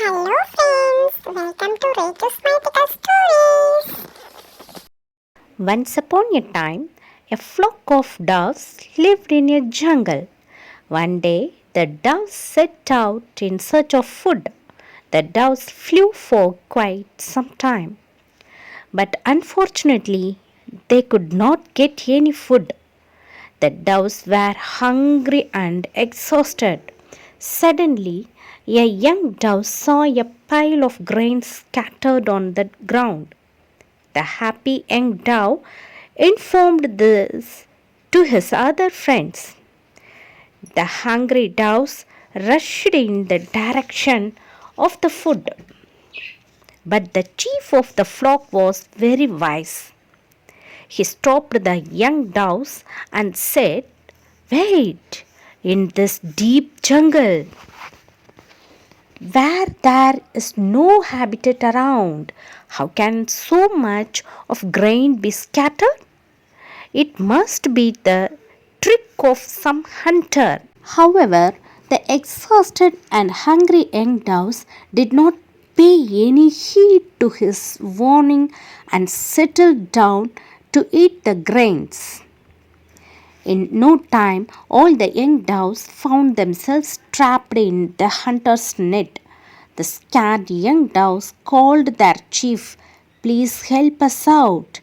Hello friends, welcome to Rachel's Mythical Stories. Once upon a time, a flock of doves lived in a jungle. One day, the doves set out in search of food. The doves flew for quite some time, but unfortunately, they could not get any food. The doves were hungry and exhausted. Suddenly, a young dove saw a pile of grain scattered on the ground. The happy young dove informed this to his other friends. The hungry doves rushed in the direction of the food. But the chief of the flock was very wise. He stopped the young doves and said, "Wait, in this deep jungle, where there is no habitat around, how can so much of grain be scattered? It must be the trick of some hunter." However, the exhausted and hungry young doves did not pay any heed to his warning and settled down to eat the grains. In no time, all the young doves found themselves trapped in the hunter's net. The scared young doves called their chief, "Please help us out.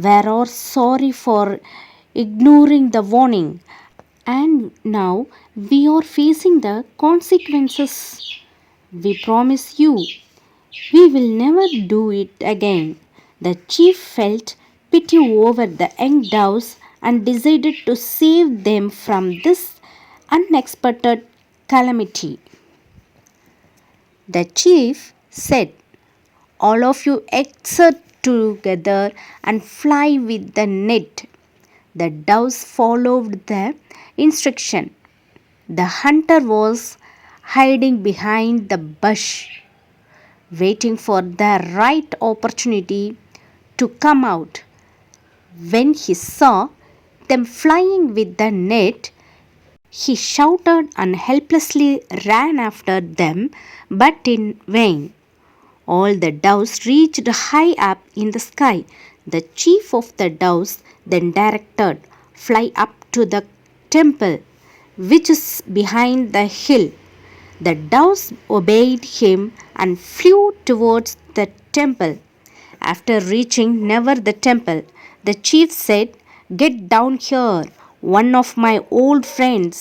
We are sorry for ignoring the warning, and now we are facing the consequences. We promise you, we will never do it again." The chief felt pity over the young doves and decided to save them from this unexpected calamity. The chief said, "All of you exert together and fly with the net." The doves followed the instruction. The hunter was hiding behind the bush, waiting for the right opportunity to come out. When he saw them flying with the net, he shouted and helplessly ran after them, but in vain. All the doves reached high up in the sky. The chief of the doves then directed, "Fly up to the temple, which is behind the hill." The doves obeyed him and flew towards the temple. After reaching near the temple, the chief said, "Get down here. One of my old friends,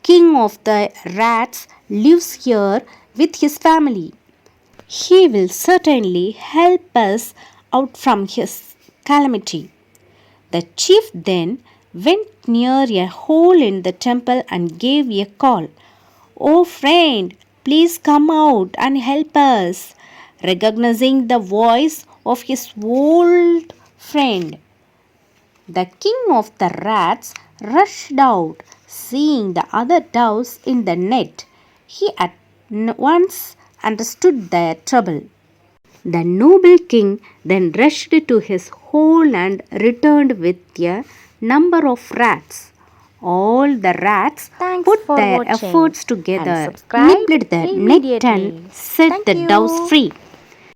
King of the Rats, lives here with his family. He will certainly help us out from his calamity." The chief then went near a hole in the temple and gave a call. "Oh friend, please come out and help us." Recognizing the voice of his old friend, the king of the rats rushed out. Seeing the other doves in the net, he at once understood their trouble. The noble king then rushed to his hole and returned with a number of rats. All the rats Thanks put for their watching efforts together, and subscribe nipped the net immediately. and set Thank the doves you. free.